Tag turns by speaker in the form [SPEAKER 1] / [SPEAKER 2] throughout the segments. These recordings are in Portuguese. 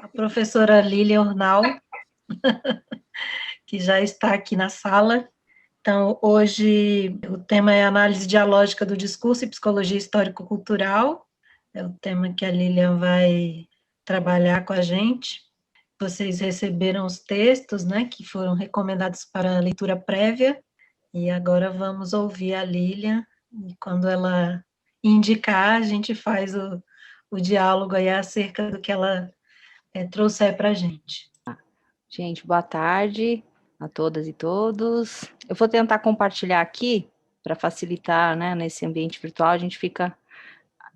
[SPEAKER 1] a professora Lília Ornal, que já está aqui na sala. Então, hoje o tema é análise dialógica do discurso e psicologia histórico-cultural. É o tema que a Lilian vai trabalhar com a gente. Vocês receberam os textos, né, que foram recomendados para leitura prévia, e agora vamos ouvir a Lilian, e quando ela indicar, a gente faz o diálogo aí acerca do que ela trouxer para a gente.
[SPEAKER 2] Gente, boa tarde a todas e todos. Eu vou tentar compartilhar aqui, para facilitar, né, nesse ambiente virtual, a gente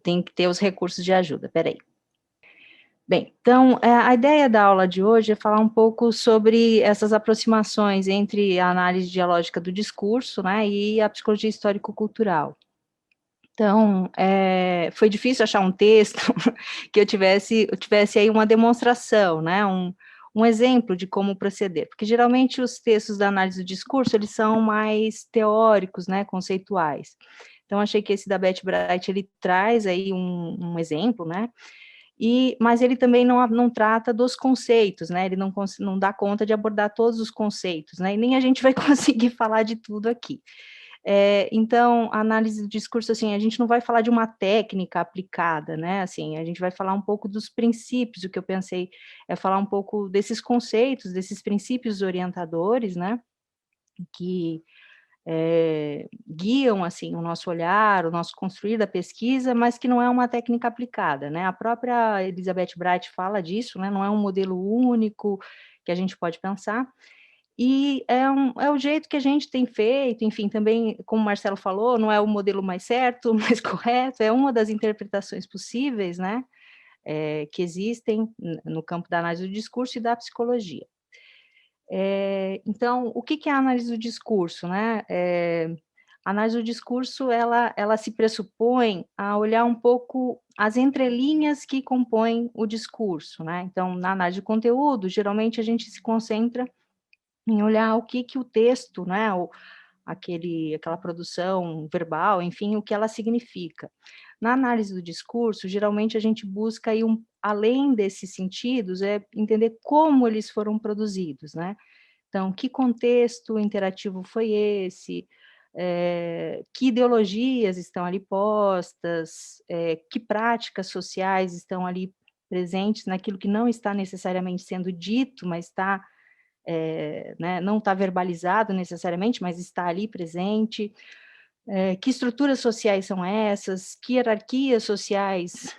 [SPEAKER 2] tem que ter os recursos de ajuda, peraí. Bem, então, a ideia da aula de hoje é falar um pouco sobre essas aproximações entre a análise dialógica do discurso, né, e a psicologia histórico-cultural. Então, foi difícil achar um texto que eu tivesse aí uma demonstração, né, um exemplo de como proceder, porque geralmente os textos da análise do discurso, eles são mais teóricos, né, conceituais. Então, achei que esse da Beth Bright, ele traz aí um exemplo, né, mas ele também não trata dos conceitos, né, ele não dá conta de abordar todos os conceitos, né, e nem a gente vai conseguir falar de tudo aqui. Então, a análise do discurso, assim, a gente não vai falar de uma técnica aplicada, né, assim, a gente vai falar um pouco dos princípios. O que eu pensei é falar um pouco desses conceitos, desses princípios orientadores, né, que guiam, assim, o nosso olhar, o nosso construir da pesquisa, mas que não é uma técnica aplicada, né, a própria Elizabeth Bright fala disso, né, não é um modelo único que a gente pode pensar. E é o jeito que a gente tem feito, enfim, também, como o Marcelo falou, não é o modelo mais certo, mais correto, é uma das interpretações possíveis, né, que existem no campo da análise do discurso e da psicologia. Então, o que é a análise do discurso, né? A análise do discurso, ela se pressupõe a olhar um pouco as entrelinhas que compõem o discurso, né? Então, na análise de conteúdo, geralmente a gente se concentra em olhar o que o texto, né, ou aquela produção verbal, enfim, o que ela significa. Na análise do discurso, geralmente a gente busca aí além desses sentidos, entender como eles foram produzidos, né? Então, que contexto interativo foi esse? Que ideologias estão ali postas? Que práticas sociais estão ali presentes naquilo que não está necessariamente sendo dito, mas está né, não está verbalizado necessariamente, mas está ali presente. Que estruturas sociais são essas? Que hierarquias sociais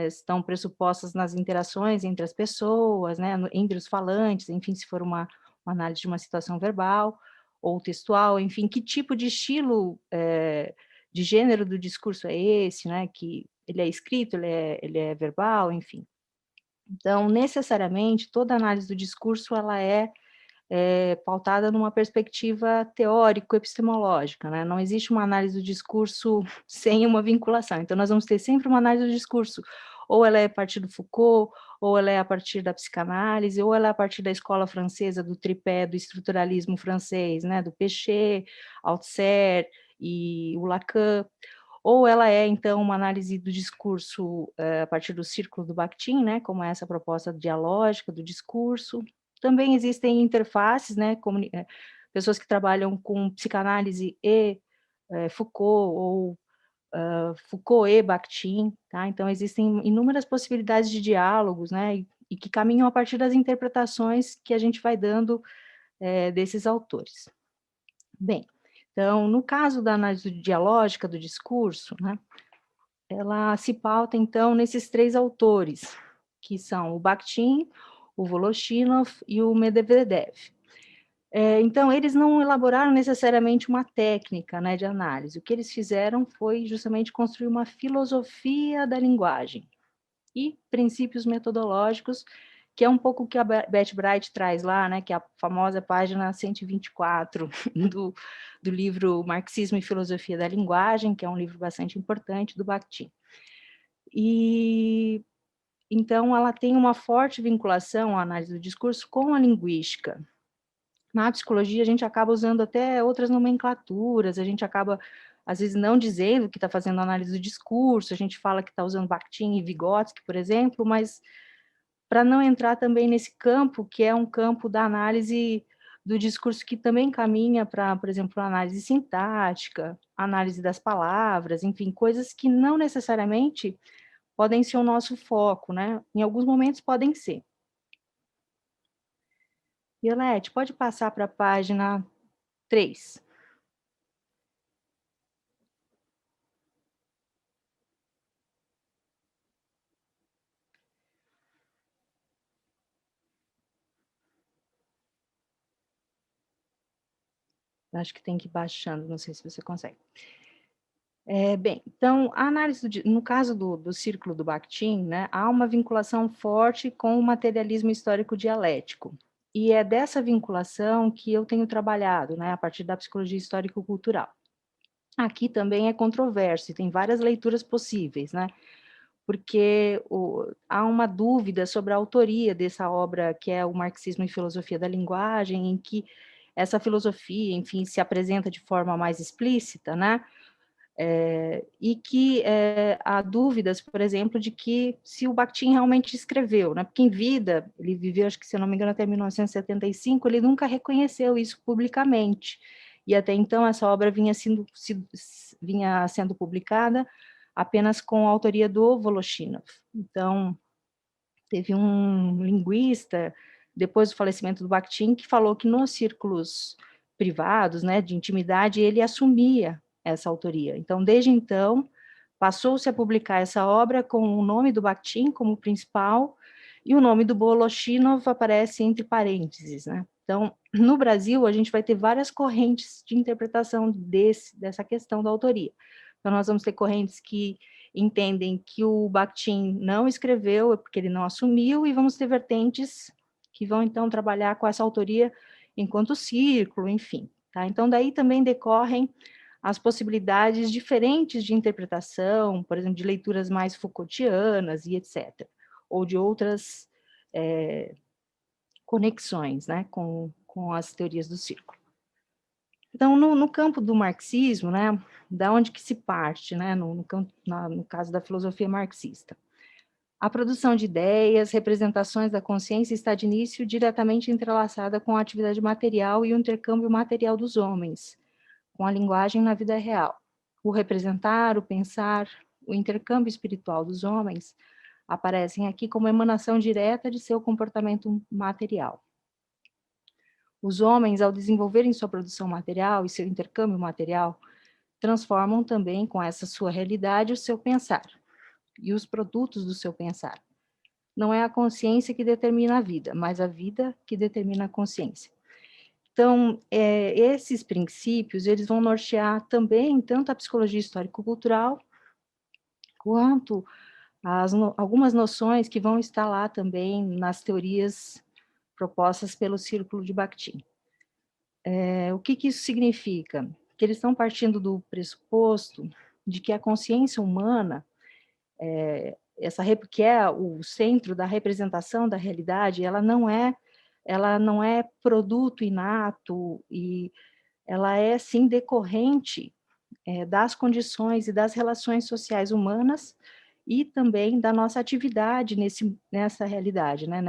[SPEAKER 2] estão pressupostas nas interações entre as pessoas, né, entre os falantes, enfim, se for uma análise de uma situação verbal ou textual, enfim, que tipo de estilo de gênero do discurso é esse, né, que ele é escrito, ele é verbal, enfim. Então, necessariamente, toda análise do discurso, ela é pautada numa perspectiva teórico-epistemológica, né? Não existe uma análise do discurso sem uma vinculação. Então, nós vamos ter sempre uma análise do discurso, ou ela é a partir do Foucault, ou ela é a partir da psicanálise, ou ela é a partir da escola francesa, do tripé do estruturalismo francês, né? Do Péchet, Althusser e o Lacan, ou ela é, então, uma análise do discurso a partir do círculo do Bakhtin, né? Como é essa proposta dialógica do discurso. Também existem interfaces, né, pessoas que trabalham com psicanálise e Foucault, ou Foucault e Bakhtin, tá? Então, existem inúmeras possibilidades de diálogos, né, e que caminham a partir das interpretações que a gente vai dando desses autores. Bem, então, no caso da análise dialógica do discurso, né, ela se pauta, então, nesses três autores, que são o Bakhtin, o Voloshinov e o Medvedev. Então, eles não elaboraram necessariamente uma técnica, né, de análise. O que eles fizeram foi justamente construir uma filosofia da linguagem e princípios metodológicos, que é um pouco o que a Beth Bright traz lá, né, que é a famosa página 124 do livro Marxismo e Filosofia da Linguagem, que é um livro bastante importante do Bakhtin. E então ela tem uma forte vinculação, a análise do discurso, com a linguística. Na psicologia, a gente acaba usando até outras nomenclaturas, a gente acaba, às vezes, não dizendo que está fazendo análise do discurso, a gente fala que está usando Bakhtin e Vygotsky, por exemplo, mas para não entrar também nesse campo, que é um campo da análise do discurso que também caminha para, por exemplo, análise sintática, análise das palavras, enfim, coisas que não necessariamente podem ser o nosso foco, né? Em alguns momentos podem ser. Violete, pode passar para a página 3. Acho que tem que ir baixando, não sei se você consegue. Bem, então, a análise, no caso do círculo do Bakhtin, né, há uma vinculação forte com o materialismo histórico dialético. E é dessa vinculação que eu tenho trabalhado, né, a partir da psicologia histórico-cultural. Aqui também é controverso, e tem várias leituras possíveis, né, porque há uma dúvida sobre a autoria dessa obra, que é o Marxismo e Filosofia da Linguagem, em que essa filosofia, enfim, se apresenta de forma mais explícita, né, e que há dúvidas, por exemplo, de que se o Bakhtin realmente escreveu, né? Porque em vida, ele viveu, acho que se eu não me engano, até 1975, ele nunca reconheceu isso publicamente, e até então essa obra vinha sendo publicada apenas com a autoria do Voloshinov. Então, teve um linguista, depois do falecimento do Bakhtin, que falou que nos círculos privados, né, de intimidade, ele assumia essa autoria. Então, desde então, passou-se a publicar essa obra com o nome do Bakhtin como principal, e o nome do Voloshinov aparece entre parênteses, né? Então, no Brasil, a gente vai ter várias correntes de interpretação dessa questão da autoria. Então, nós vamos ter correntes que entendem que o Bakhtin não escreveu, é porque ele não assumiu, e vamos ter vertentes que vão, então, trabalhar com essa autoria enquanto círculo, enfim. Tá? Então, daí também decorrem as possibilidades diferentes de interpretação, por exemplo, de leituras mais Foucaultianas e etc., ou de outras conexões, né, com as teorias do círculo. Então, no campo do marxismo, né, da onde que se parte, né, no caso da filosofia marxista? A produção de ideias, representações da consciência está de início diretamente entrelaçada com a atividade material e o intercâmbio material dos homens, com a linguagem na vida real. O representar, o pensar, o intercâmbio espiritual dos homens aparecem aqui como emanação direta de seu comportamento material. Os homens, ao desenvolverem sua produção material e seu intercâmbio material, transformam também com essa sua realidade o seu pensar e os produtos do seu pensar. Não é a consciência que determina a vida, mas a vida que determina a consciência. Então, esses princípios, eles vão nortear também tanto a psicologia histórico-cultural, quanto algumas noções que vão estar lá também nas teorias propostas pelo Círculo de Bakhtin. O que isso significa? Que eles estão partindo do pressuposto de que a consciência humana, que é o centro da representação da realidade, ela não é produto inato, e ela é, sim, decorrente das condições e das relações sociais humanas, e também da nossa atividade nessa realidade, né,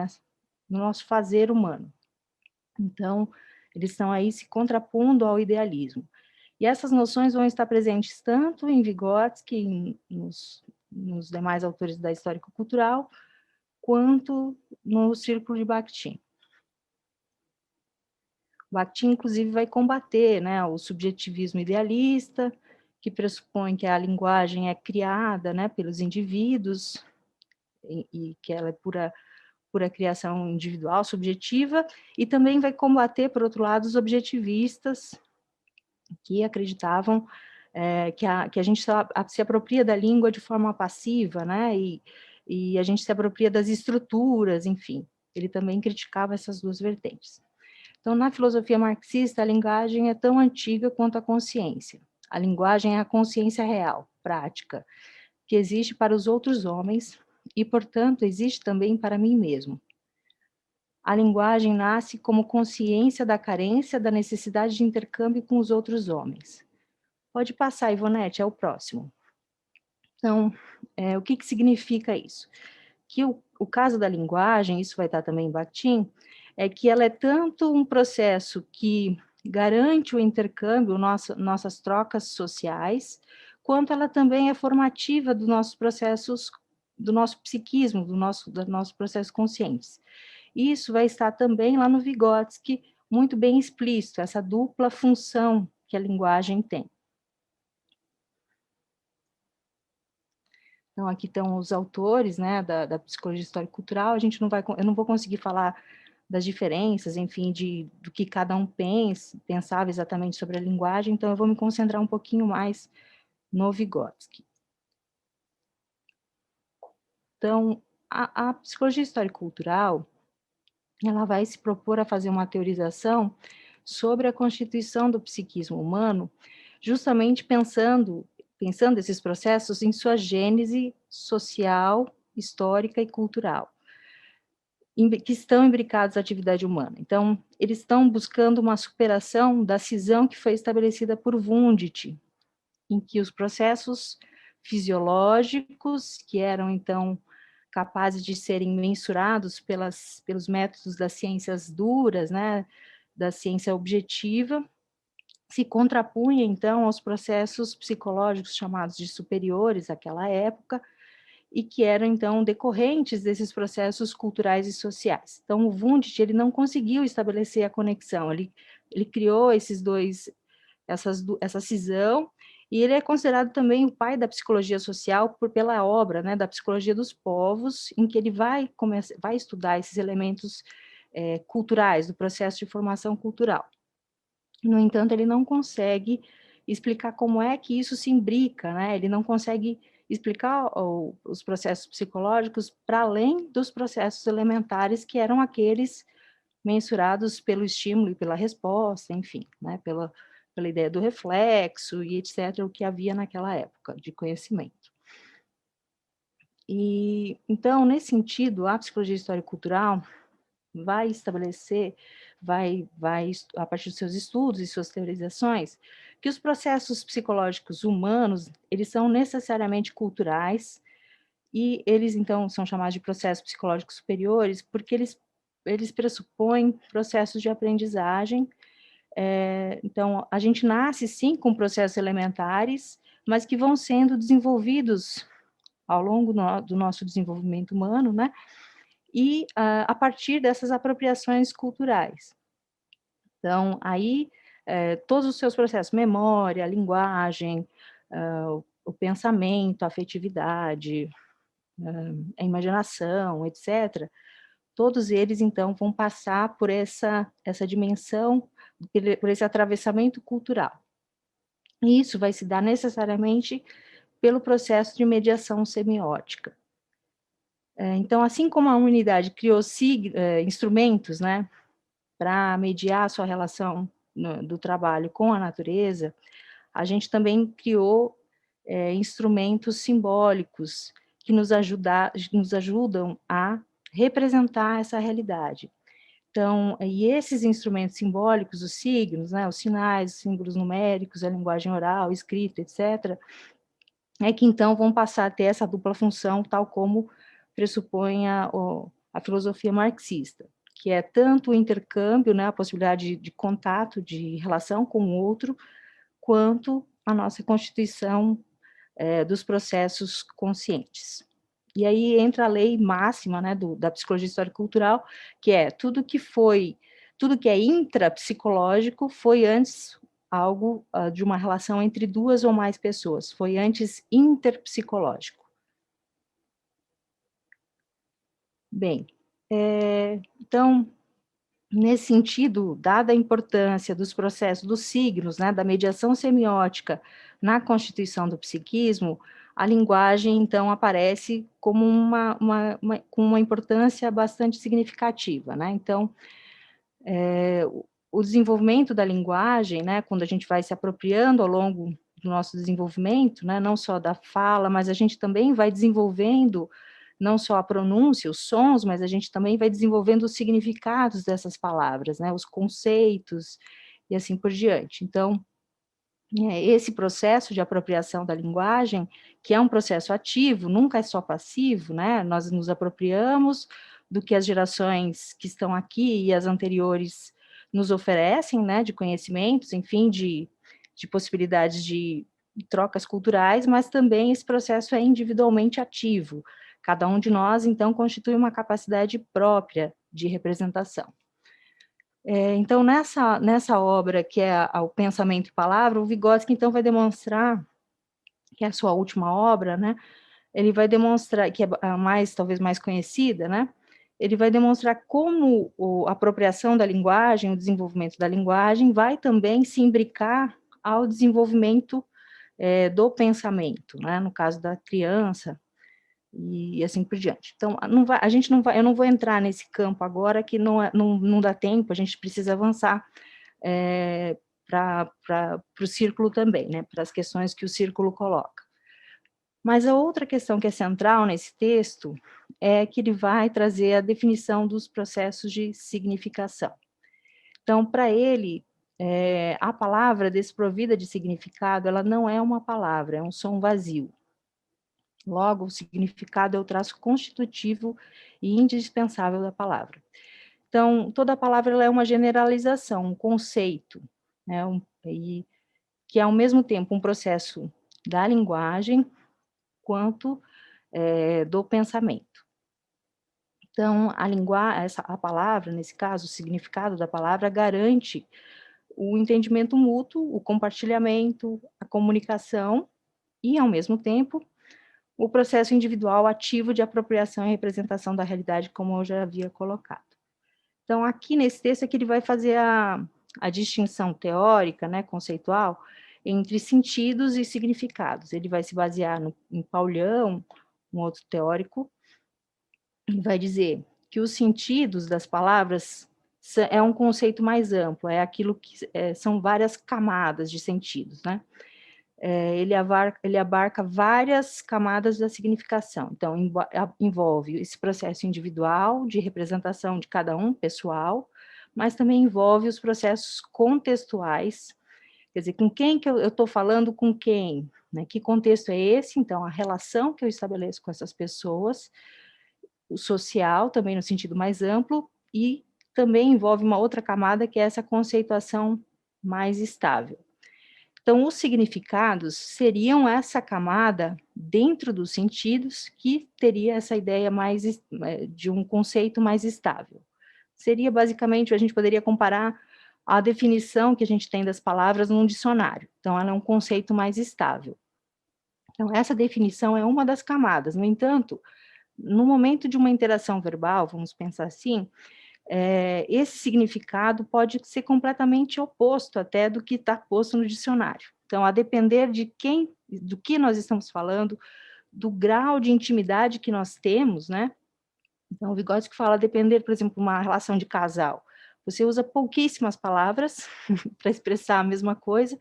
[SPEAKER 2] no nosso fazer humano. Então, eles estão aí se contrapondo ao idealismo. E essas noções vão estar presentes tanto em Vygotsky, nos demais autores da histórico-cultural, quanto no Círculo de Bakhtin. Bakhtin, inclusive, vai combater, né, o subjetivismo idealista, que pressupõe que a linguagem é criada, né, pelos indivíduos, e que ela é pura criação individual, subjetiva, e também vai combater, por outro lado, os objetivistas, que acreditavam que a gente se apropria da língua de forma passiva, né, e a gente se apropria das estruturas, enfim. Ele também criticava essas duas vertentes. Então, na filosofia marxista, a linguagem é tão antiga quanto a consciência. A linguagem é a consciência real, prática, que existe para os outros homens e, portanto, existe também para mim mesmo. A linguagem nasce como consciência da carência, da necessidade de intercâmbio com os outros homens. Pode passar, Ivonete, é o próximo. Então, o que significa isso? que o caso da linguagem, isso vai estar também em Bakhtin, é que ela é tanto um processo que garante o intercâmbio, nossas trocas sociais, quanto ela também é formativa dos nossos processos, do nosso psiquismo, dos nossos processos conscientes. Isso vai estar também lá no Vygotsky, muito bem explícito, essa dupla função que a linguagem tem. Então, aqui estão os autores, né, da psicologia histórico-cultural. Eu não vou conseguir falar das diferenças, enfim, do que cada um pensava exatamente sobre a linguagem, então eu vou me concentrar um pouquinho mais no Vygotsky. Então, a psicologia histórico-cultural, ela vai se propor a fazer uma teorização sobre a constituição do psiquismo humano, justamente pensando esses processos em sua gênese social, histórica e cultural, que estão imbricados à atividade humana. Então, eles estão buscando uma superação da cisão que foi estabelecida por Wundt, em que os processos fisiológicos, que eram, então, capazes de serem mensurados pelos métodos das ciências duras, né, da ciência objetiva, se contrapunha, então, aos processos psicológicos chamados de superiores àquela época, e que eram, então, decorrentes desses processos culturais e sociais. Então, o Wundt, ele não conseguiu estabelecer a conexão, ele criou essa cisão, e ele é considerado também o pai da psicologia social pela obra, né, da psicologia dos povos, em que ele vai estudar esses elementos culturais, do processo de formação cultural. No entanto, ele não consegue explicar como é que isso se imbrica, né? Ele não consegue explicar os processos psicológicos para além dos processos elementares, que eram aqueles mensurados pelo estímulo e pela resposta, enfim, né? Pela ideia do reflexo e etc., o que havia naquela época de conhecimento. E, então, nesse sentido, a psicologia histórico-cultural vai estabelecer, a partir dos seus estudos e suas teorizações, que os processos psicológicos humanos, eles são necessariamente culturais, e eles, então, são chamados de processos psicológicos superiores, porque eles pressupõem processos de aprendizagem. Então, a gente nasce, sim, com processos elementares, mas que vão sendo desenvolvidos ao longo do nosso desenvolvimento humano, né? E a partir dessas apropriações culturais. Então, aí, todos os seus processos, memória, linguagem, o pensamento, a afetividade, a imaginação, etc., todos eles, então, vão passar por essa dimensão, por esse atravessamento cultural. E isso vai se dar necessariamente pelo processo de mediação semiótica. Então, assim como a humanidade criou instrumentos, né, para mediar a sua relação do trabalho com a natureza, a gente também criou instrumentos simbólicos que nos ajudam a representar essa realidade. Então, e esses instrumentos simbólicos, os signos, né, os sinais, os símbolos numéricos, a linguagem oral, escrita, etc., é que então vão passar a ter essa dupla função, tal como pressupõe a filosofia marxista, que é tanto o intercâmbio, né, a possibilidade de contato, de relação com o outro, quanto a nossa constituição dos processos conscientes. E aí entra a lei máxima, né, da psicologia histórico-cultural, que é tudo que é intrapsicológico foi antes algo de uma relação entre duas ou mais pessoas, foi antes interpsicológico. Bem, então, nesse sentido, dada a importância dos processos dos signos, né, da mediação semiótica na constituição do psiquismo, a linguagem, então, aparece como com uma importância bastante significativa, né? Então, o desenvolvimento da linguagem, né, quando a gente vai se apropriando ao longo do nosso desenvolvimento, né, não só da fala, mas a gente também vai desenvolvendo não só a pronúncia, os sons, mas a gente também vai desenvolvendo os significados dessas palavras, né, os conceitos e assim por diante. Então, esse processo de apropriação da linguagem, que é um processo ativo, nunca é só passivo, né? Nós nos apropriamos do que as gerações que estão aqui e as anteriores nos oferecem, né, de conhecimentos, enfim, de possibilidades de trocas culturais, mas também esse processo é individualmente ativo. Cada um de nós, então, constitui uma capacidade própria de representação. Então, nessa obra, que é o Pensamento e Palavra, o Vygotsky, então, vai demonstrar, que é a sua última obra, né, ele vai demonstrar, que é a talvez mais conhecida, né, ele vai demonstrar como a apropriação da linguagem, o desenvolvimento da linguagem, vai também se imbricar ao desenvolvimento do pensamento, né, no caso da criança, e assim por diante. Então, eu não vou entrar nesse campo agora, que não dá tempo, a gente precisa avançar para o círculo também, né, para as questões que o círculo coloca. Mas a outra questão que é central nesse texto é que ele vai trazer a definição dos processos de significação. Então, para ele, a palavra desprovida de significado, ela não é uma palavra, é um som vazio. Logo, o significado é o traço constitutivo e indispensável da palavra. Então, toda palavra ela é uma generalização, um conceito, né, que é ao mesmo tempo um processo da linguagem quanto do pensamento. Então, a palavra, nesse caso, o significado da palavra, garante o entendimento mútuo, o compartilhamento, a comunicação e, ao mesmo tempo, o processo individual ativo de apropriação e representação da realidade, como eu já havia colocado. Então, aqui nesse texto é que ele vai fazer a distinção teórica, né, conceitual, entre sentidos e significados. Ele vai se basear em Paulião, um outro teórico, e vai dizer que os sentidos das palavras é um conceito mais amplo, é aquilo que são várias camadas de sentidos, né? Ele abarca várias camadas da significação. Então, envolve esse processo individual de representação de cada um, pessoal, mas também envolve os processos contextuais, quer dizer, com quem que eu estou falando com quem, né? Que contexto é esse? Então, a relação que eu estabeleço com essas pessoas, o social, também no sentido mais amplo, e também envolve uma outra camada, que é essa conceituação mais estável. Então, os significados seriam essa camada dentro dos sentidos que teria essa ideia mais de um conceito mais estável. Seria basicamente, a gente poderia comparar a definição que a gente tem das palavras num dicionário. Então, ela é um conceito mais estável. Então, essa definição é uma das camadas. No entanto, no momento de uma interação verbal, vamos pensar assim, esse significado pode ser completamente oposto até do que está posto no dicionário. Então, a depender do que nós estamos falando, do grau de intimidade que nós temos, né? Então, o Vygotsky fala depender, por exemplo, uma relação de casal. Você usa pouquíssimas palavras para expressar a mesma coisa,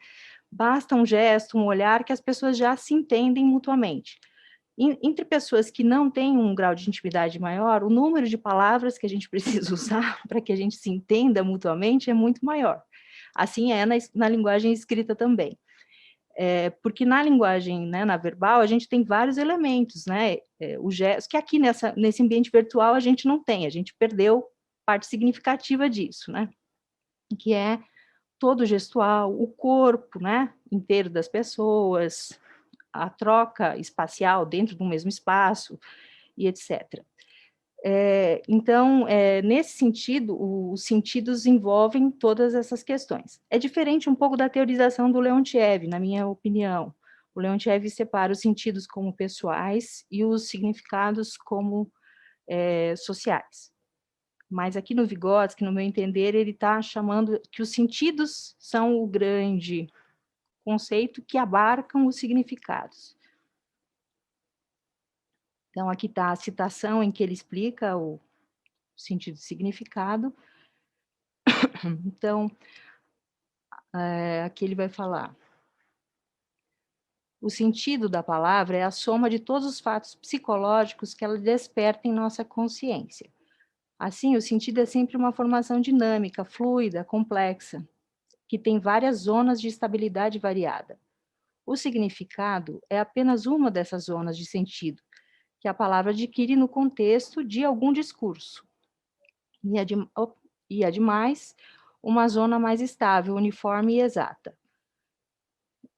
[SPEAKER 2] basta um gesto, um olhar, que as pessoas já se entendem mutuamente. Entre pessoas que não têm um grau de intimidade maior, o número de palavras que a gente precisa usar para que a gente se entenda mutuamente é muito maior. Assim é na linguagem escrita também. Porque na linguagem, né, na verbal, a gente tem vários elementos, né? O gesto, que aqui nesse ambiente virtual a gente não tem, a gente perdeu parte significativa disso, né? Que é todo o gestual, o corpo, né, inteiro das pessoas, a troca espacial dentro do mesmo espaço, e etc. Então, nesse sentido, os sentidos envolvem todas essas questões. É diferente um pouco da teorização do Leontiev, na minha opinião. O Leontiev separa os sentidos como pessoais e os significados como sociais. Mas aqui no Vygotsky, no meu entender, ele está chamando que os sentidos são o grande conceito que abarcam os significados. Então, aqui está a citação em que ele explica o sentido e significado. Então, aqui ele vai falar: o sentido da palavra é a soma de todos os fatos psicológicos que ela desperta em nossa consciência. Assim, o sentido é sempre uma formação dinâmica, fluida, complexa, que tem várias zonas de estabilidade variada. O significado é apenas uma dessas zonas de sentido, que a palavra adquire no contexto de algum discurso. E, ademais, uma zona mais estável, uniforme e exata.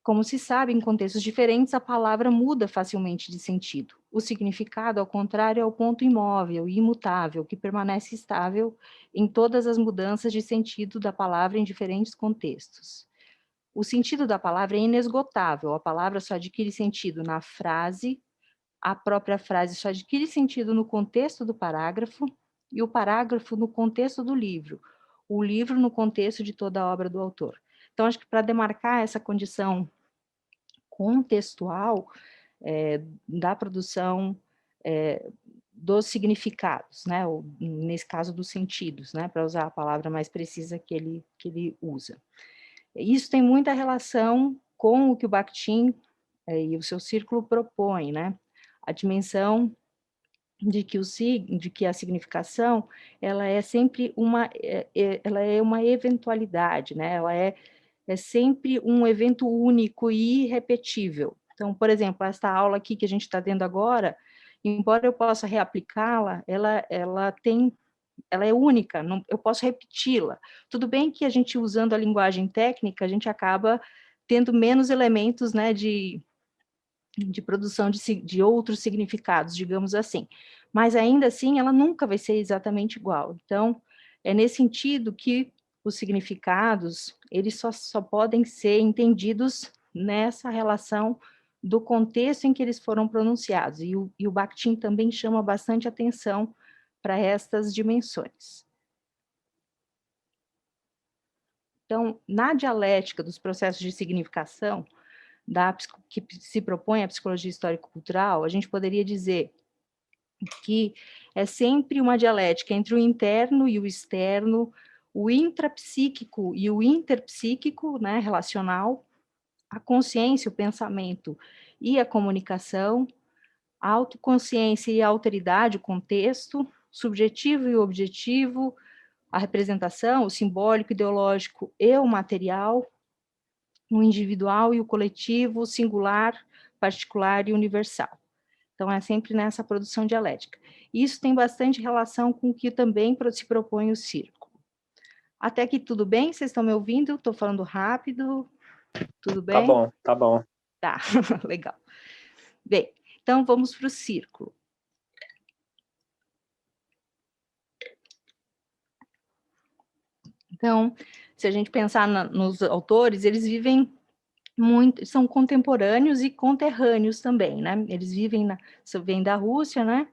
[SPEAKER 2] Como se sabe, em contextos diferentes, a palavra muda facilmente de sentido. O significado, ao contrário, é o ponto imóvel e imutável, que permanece estável em todas as mudanças de sentido da palavra em diferentes contextos. O sentido da palavra é inesgotável, a palavra só adquire sentido na frase, a própria frase só adquire sentido no contexto do parágrafo, e o parágrafo no contexto do livro, o livro no contexto de toda a obra do autor. Então, acho que para demarcar essa condição contextual da produção dos significados, né, ou, nesse caso dos sentidos, né, para usar a palavra mais precisa que ele usa. Isso tem muita relação com o que o Bakhtin e o seu círculo propõe, né, a dimensão de que a significação ela é sempre ela é uma eventualidade, né, ela é sempre um evento único e irrepetível. Então, por exemplo, esta aula aqui que a gente está tendo agora, embora eu possa reaplicá-la, ela é única, não, eu posso repeti-la. Tudo bem que a gente, usando a linguagem técnica, a gente acaba tendo menos elementos, né, de produção de outros significados, digamos assim. Mas, ainda assim, ela nunca vai ser exatamente igual. Então, é nesse sentido que os significados, eles só podem ser entendidos nessa relação do contexto em que eles foram pronunciados. E o Bakhtin também chama bastante atenção para estas dimensões. Então, na dialética dos processos de significação, que se propõe a psicologia histórico-cultural, a gente poderia dizer que é sempre uma dialética entre o interno e o externo, o intrapsíquico e o interpsíquico, né, relacional, a consciência, o pensamento e a comunicação, a autoconsciência e a alteridade, o contexto, subjetivo e o objetivo, a representação, o simbólico, ideológico e o material, o individual e o coletivo, o singular, particular e universal. Então, é sempre nessa produção dialética. Isso tem bastante relação com o que também se propõe o círculo. Até aqui tudo bem? Vocês estão me ouvindo? Estou falando rápido? Tudo bem?
[SPEAKER 3] Tá bom, tá bom.
[SPEAKER 2] Tá, legal. Bem, então vamos para o círculo. Então, se a gente pensar nos autores, eles vivem muito, são contemporâneos e conterrâneos também, né? Eles vêm da Rússia, né?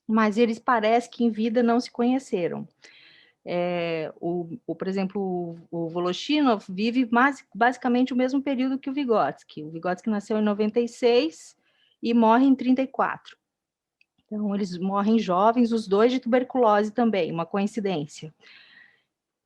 [SPEAKER 2] Mas eles parecem que em vida não se conheceram. Por exemplo, o Voloshinov vive basicamente o mesmo período que o Vygotsky. O Vygotsky nasceu em 96 e morre em 34. Então, eles morrem jovens, os dois de tuberculose também, uma coincidência.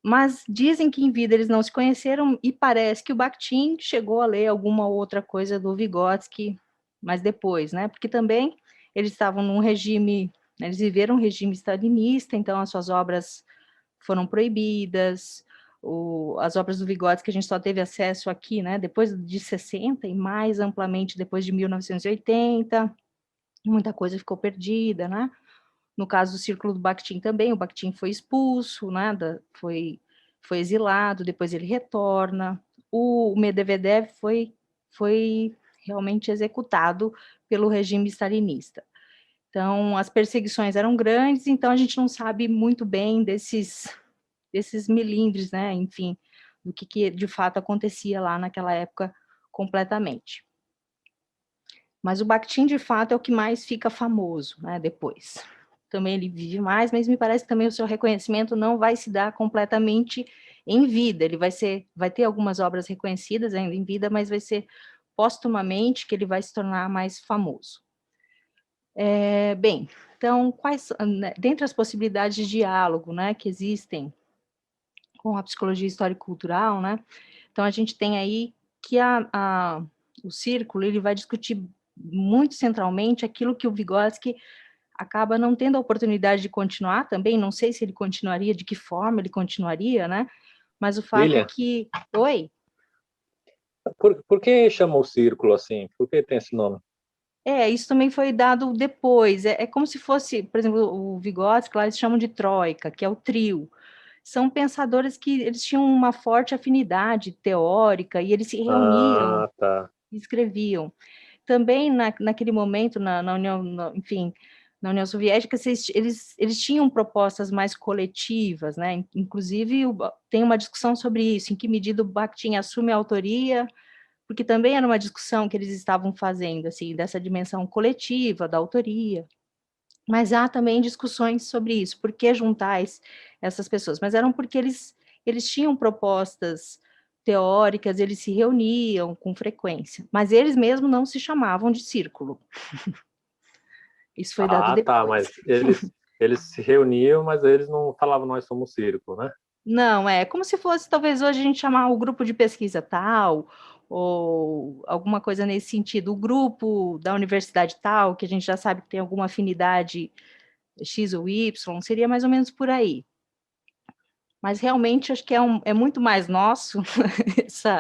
[SPEAKER 2] Mas dizem que em vida eles não se conheceram e parece que o Bakhtin chegou a ler alguma outra coisa do Vygotsky, mas depois, né? Porque também eles estavam num regime, né, eles viveram um regime stalinista, então as suas obras foram proibidas, as obras do Vygotsky a gente só teve acesso aqui, né, depois de 60 e mais amplamente depois de 1980, muita coisa ficou perdida, né? No caso do Círculo do Bakhtin também, o Bakhtin foi expulso, né, foi exilado, depois ele retorna. O Medvedev foi realmente executado pelo regime stalinista. Então, as perseguições eram grandes, então a gente não sabe muito bem desses melindres, né, enfim, do que de fato acontecia lá naquela época completamente. Mas o Bakhtin, de fato, é o que mais fica famoso, né, depois. Também ele vive mais, mas me parece que também o seu reconhecimento não vai se dar completamente em vida. Ele vai ter algumas obras reconhecidas ainda em vida, mas vai ser póstumamente que ele vai se tornar mais famoso. Bem, então, dentre as possibilidades de diálogo, né, que existem com a psicologia histórico-cultural, né, então a gente tem aí que o círculo ele vai discutir muito centralmente aquilo que o Vygotsky acaba não tendo a oportunidade de continuar também, não sei se ele continuaria, de que forma ele continuaria, né? Mas o fato é
[SPEAKER 3] Lilian,
[SPEAKER 2] que... Oi?
[SPEAKER 3] por que chama o círculo assim? Por que tem esse nome?
[SPEAKER 2] Isso também foi dado depois. É como se fosse, por exemplo, o Vygotsky, lá eles chamam de troika, que é o trio. São pensadores que eles tinham uma forte afinidade teórica e eles se reuniam
[SPEAKER 3] Ah, tá.
[SPEAKER 2] e escreviam. Também naquele momento, na União, enfim, na União Soviética, eles tinham propostas mais coletivas, né? Inclusive, tem uma discussão sobre isso, em que medida o Bakhtin assume a autoria, porque também era uma discussão que eles estavam fazendo, assim, dessa dimensão coletiva, da autoria. Mas há também discussões sobre isso, por que juntar essas pessoas? Mas eram porque eles tinham propostas teóricas, eles se reuniam com frequência, mas eles mesmos não se chamavam de círculo. Isso foi dado
[SPEAKER 3] Ah, tá,
[SPEAKER 2] depois.
[SPEAKER 3] mas eles se reuniam, mas eles não falavam nós somos círculo, né?
[SPEAKER 2] Não, é como se fosse, talvez hoje a gente chamar o grupo de pesquisa tal, ou alguma coisa nesse sentido, o grupo da universidade tal, que a gente já sabe que tem alguma afinidade X ou Y, seria mais ou menos por aí. Mas realmente acho que é muito mais nosso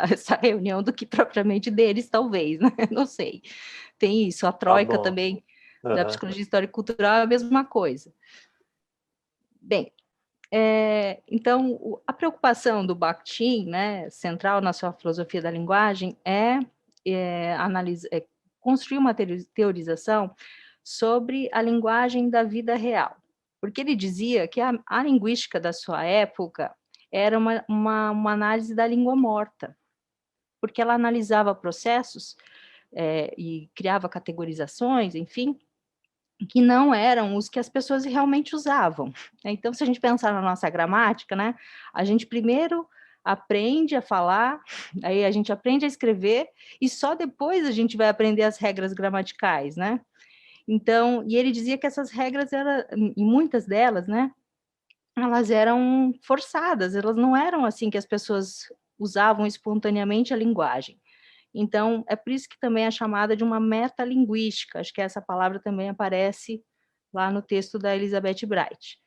[SPEAKER 2] essa reunião do que propriamente deles, talvez, né? Não sei. Tem isso, a
[SPEAKER 3] Tá
[SPEAKER 2] troika
[SPEAKER 3] bom.
[SPEAKER 2] também da
[SPEAKER 3] Aham.
[SPEAKER 2] psicologia histórica e cultural é a mesma coisa. Bem, então a preocupação do Bakhtin, né, central na sua filosofia da linguagem, construir uma teorização sobre a linguagem da vida real. Porque ele dizia que a linguística da sua época era uma análise da língua morta, porque ela analisava processos e criava categorizações, enfim, que não eram os que as pessoas realmente usavam. Então, se a gente pensar na nossa gramática, né, a gente primeiro aprende a falar, aí a gente aprende a escrever, e só depois a gente vai aprender as regras gramaticais, né? Então, e ele dizia que essas regras eram, e muitas delas, né, elas eram forçadas, elas não eram assim que as pessoas usavam espontaneamente a linguagem. Então, é por isso que também é chamada de uma metalinguística, acho que essa palavra também aparece lá no texto da Elizabeth Bright.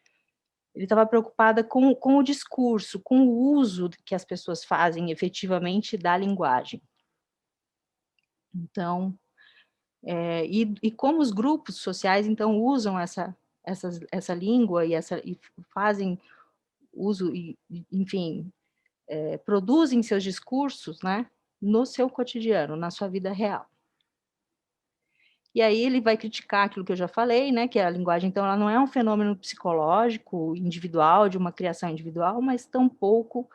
[SPEAKER 2] Ele estava preocupada com o discurso, com o uso que as pessoas fazem efetivamente da linguagem. Então, e como os grupos sociais, então, usam essa língua e fazem uso, enfim, produzem seus discursos, né, no seu cotidiano, na sua vida real. E aí ele vai criticar aquilo que eu já falei, né, que a linguagem, então, ela não é um fenômeno psicológico, individual, de uma criação individual, mas tampouco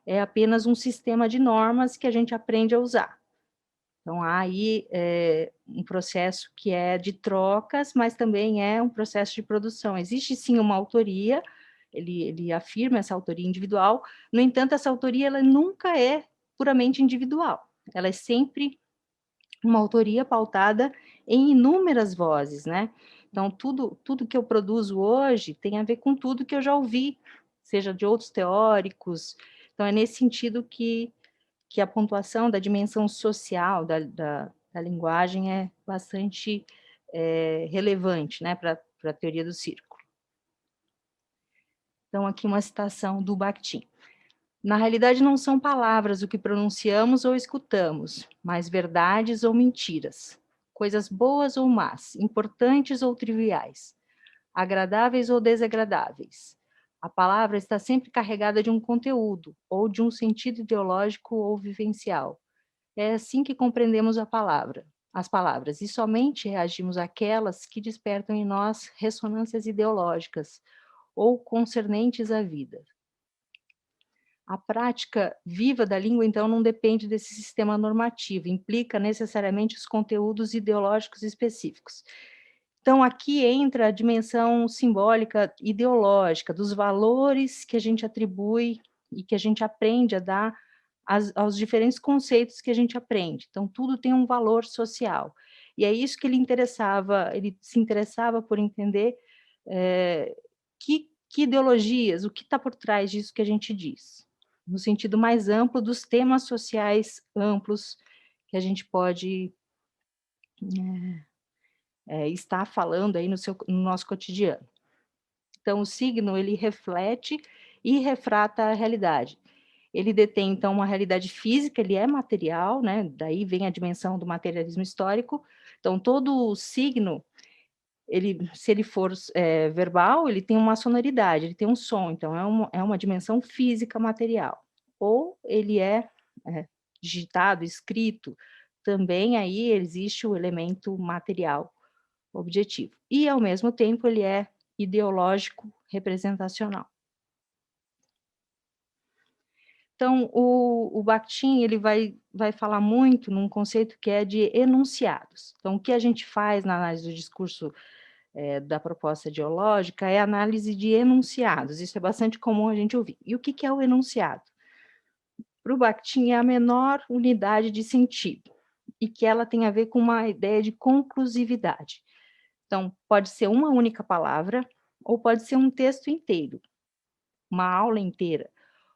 [SPEAKER 2] é apenas um sistema de normas que a gente aprende a usar. Então, há aí um processo que é de trocas, mas também é um processo de produção. Existe, sim, uma autoria, ele afirma essa autoria individual, no entanto, essa autoria ela nunca é puramente individual, ela é sempre uma autoria pautada em inúmeras vozes, né? Então, tudo que eu produzo hoje tem a ver com tudo que eu já ouvi, seja de outros teóricos. Então, é nesse sentido que a pontuação da dimensão social da linguagem é bastante relevante, né, para a teoria do círculo. Então, aqui uma citação do Bakhtin. Na realidade, não são palavras o que pronunciamos ou escutamos, mas verdades ou mentiras, coisas boas ou más, importantes ou triviais, agradáveis ou desagradáveis. A palavra está sempre carregada de um conteúdo, ou de um sentido ideológico ou vivencial. É assim que compreendemos as palavras, e somente reagimos àquelas que despertam em nós ressonâncias ideológicas ou concernentes à vida. A prática viva da língua, então, não depende desse sistema normativo, implica necessariamente os conteúdos ideológicos específicos. Então, aqui entra a dimensão simbólica ideológica, dos valores que a gente atribui e que a gente aprende a dar aos diferentes conceitos que a gente aprende. Então, tudo tem um valor social. E é isso que ele se interessava por entender que ideologias, o que está por trás disso que a gente diz, no sentido mais amplo dos temas sociais amplos que a gente pode estar falando aí no nosso cotidiano. Então, o signo, ele reflete e refrata a realidade. Ele detém, então, uma realidade física, ele é material, né? Daí vem a dimensão do materialismo histórico. Então, todo signo, se ele for verbal, ele tem uma sonoridade, ele tem um som, então é uma dimensão física material. Ou ele é digitado, escrito, também aí existe o elemento material objetivo. E, ao mesmo tempo, ele é ideológico representacional. Então, o Bakhtin, ele vai falar muito num conceito que é de enunciados. Então, o que a gente faz na análise do discurso da proposta ideológica é análise de enunciados. Isso é bastante comum a gente ouvir. E o que é o enunciado? Para o Bakhtin, é a menor unidade de sentido, e que ela tem a ver com uma ideia de conclusividade. Então, pode ser uma única palavra, ou pode ser um texto inteiro, uma aula inteira.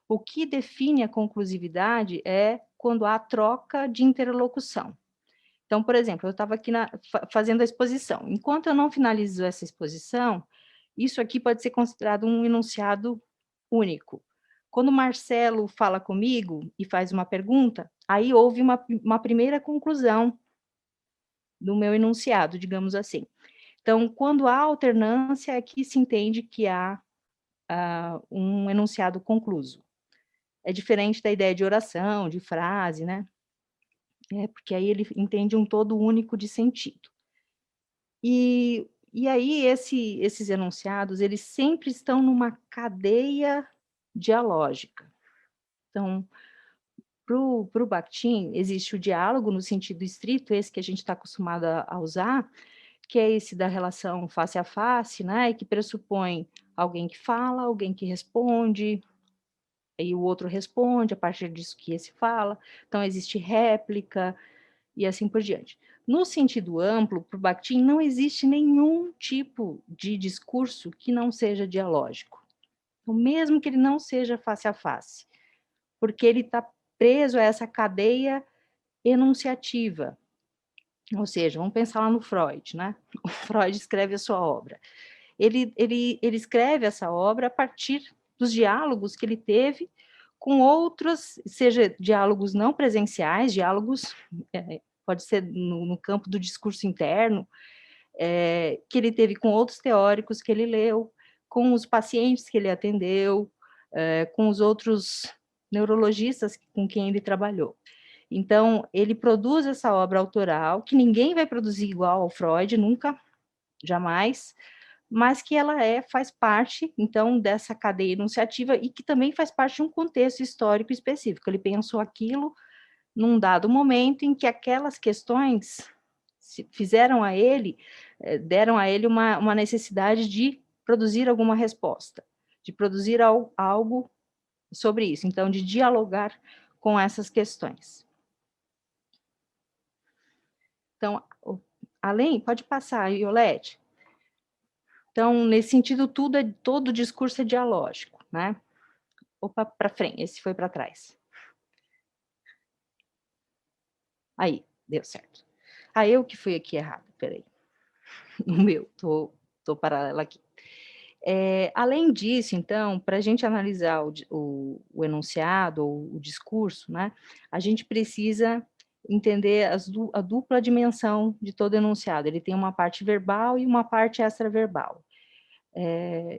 [SPEAKER 2] O que define a conclusividade é quando há troca de interlocução. Então, por exemplo, eu estava aqui fazendo a exposição. Enquanto eu não finalizo essa exposição, isso aqui pode ser considerado um enunciado único. Quando o Marcelo fala comigo e faz uma pergunta, aí houve uma primeira conclusão do meu enunciado, digamos assim. Então, quando há alternância, é que se entende que há um enunciado concluso. É diferente da ideia de oração, de frase, né? Porque aí ele entende um todo único de sentido. E aí esses enunciados, eles sempre estão numa cadeia dialógica. Então, para o Bakhtin, existe o diálogo no sentido estrito, esse que a gente está acostumado a usar, que é esse da relação face a face, né? E que pressupõe alguém que fala, alguém que responde, aí o outro responde a partir disso que esse fala. Então, existe réplica e assim por diante. No sentido amplo, para o Bakhtin, não existe nenhum tipo de discurso que não seja dialógico. Então, mesmo que ele não seja face a face, porque ele está preso a essa cadeia enunciativa. Ou seja, vamos pensar lá no Freud, né? O Freud escreve a sua obra. Ele escreve essa obra a partir dos diálogos que ele teve com outros, seja diálogos não presenciais, diálogos, pode ser no campo do discurso interno, que ele teve com outros teóricos que ele leu, com os pacientes que ele atendeu, com os outros neurologistas com quem ele trabalhou. Então, ele produz essa obra autoral, que ninguém vai produzir igual ao Freud, nunca, jamais, mas que ela faz parte, então, dessa cadeia enunciativa e que também faz parte de um contexto histórico específico. Ele pensou aquilo num dado momento em que aquelas questões fizeram a ele, deram a ele uma necessidade de produzir alguma resposta, de produzir algo sobre isso, então, de dialogar com essas questões. Então, pode passar, Iolete. Então, nesse sentido, todo discurso é dialógico, né? Opa, para frente, esse foi para trás. Aí, deu certo. Eu que fui aqui errado, peraí. O meu, tô paralela aqui. Além disso, então, para a gente analisar o enunciado, ou o discurso, né? A gente precisa entender a dupla dimensão de todo enunciado. Ele tem uma parte verbal e uma parte extraverbal.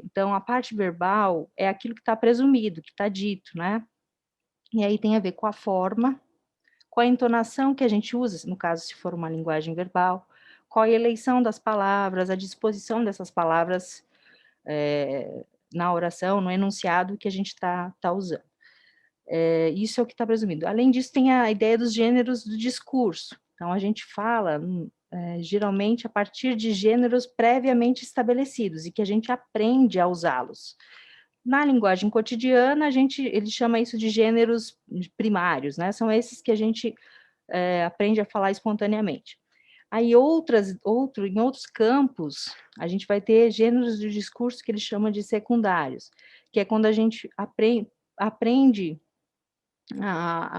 [SPEAKER 2] Então, a parte verbal é aquilo que está presumido, que está dito, né? E aí tem a ver com a forma, com a entonação que a gente usa, no caso, se for uma linguagem verbal, qual a eleição das palavras, a disposição dessas palavras na oração, no enunciado que a gente está usando. Isso é o que está presumido. Além disso, tem a ideia dos gêneros do discurso. Então, a gente fala, geralmente, a partir de gêneros previamente estabelecidos e que a gente aprende a usá-los. Na linguagem cotidiana, ele chama isso de gêneros primários, né? São esses que a gente aprende a falar espontaneamente. Aí, em outros campos, a gente vai ter gêneros de discurso que ele chama de secundários, que é quando a gente aprende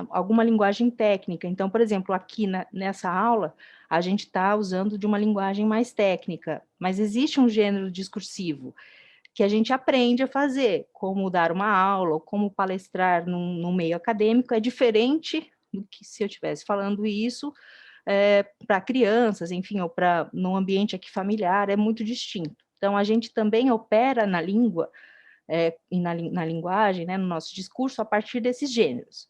[SPEAKER 2] alguma linguagem técnica. Então, por exemplo, aqui nessa aula, a gente está usando de uma linguagem mais técnica, mas existe um gênero discursivo, que a gente aprende a fazer, como dar uma aula, ou como palestrar num meio acadêmico, é diferente do que se eu estivesse falando isso para crianças, enfim, ou para num ambiente aqui familiar, é muito distinto. Então, a gente também opera na língua e na linguagem, né, no nosso discurso, a partir desses gêneros.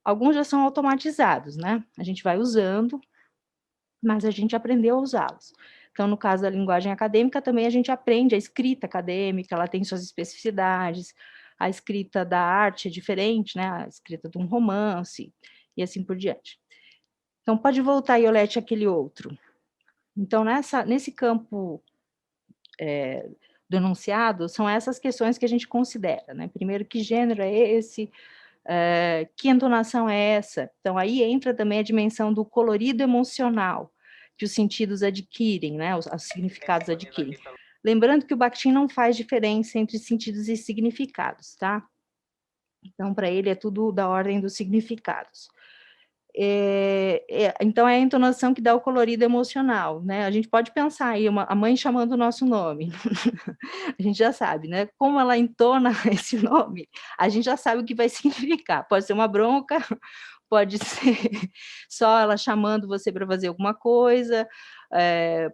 [SPEAKER 2] Alguns já são automatizados, né? A gente vai usando, mas a gente aprendeu a usá-los. Então, no caso da linguagem acadêmica, também a gente aprende a escrita acadêmica, ela tem suas especificidades, a escrita da arte é diferente, né? A escrita de um romance, e assim por diante. Então, pode voltar, Iolete, aquele outro. Então, nesse campo do enunciado, são essas questões que a gente considera, né? Primeiro, que gênero é esse? Que entonação é essa? Então, aí entra também a dimensão do colorido emocional, que os sentidos adquirem, né? Os significados adquirem. Lembrando que o Bakhtin não faz diferença entre sentidos e significados, tá? Então, para ele é tudo da ordem dos significados. Então, é a entonação que dá o colorido emocional, né? A gente pode pensar aí, a mãe chamando o nosso nome, a gente já sabe, né? Como ela entona esse nome, a gente já sabe o que vai significar. Pode ser uma bronca, pode ser só ela chamando você para fazer alguma coisa,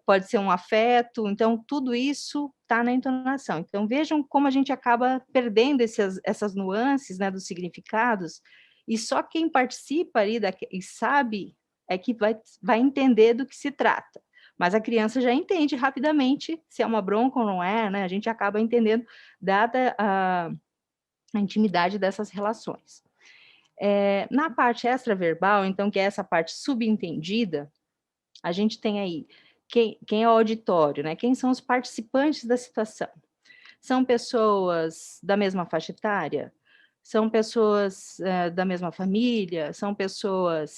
[SPEAKER 2] pode ser um afeto, então tudo isso está na entonação. Então vejam como a gente acaba perdendo essas nuances, né, dos significados, e só quem participa ali e sabe é que vai entender do que se trata. Mas a criança já entende rapidamente se é uma bronca ou não é, né? A gente acaba entendendo, dada a intimidade dessas relações. Na parte extraverbal, então, que é essa parte subentendida, a gente tem aí quem é o auditório, né? Quem são os participantes da situação? São pessoas da mesma faixa etária? São pessoas da mesma família? São pessoas...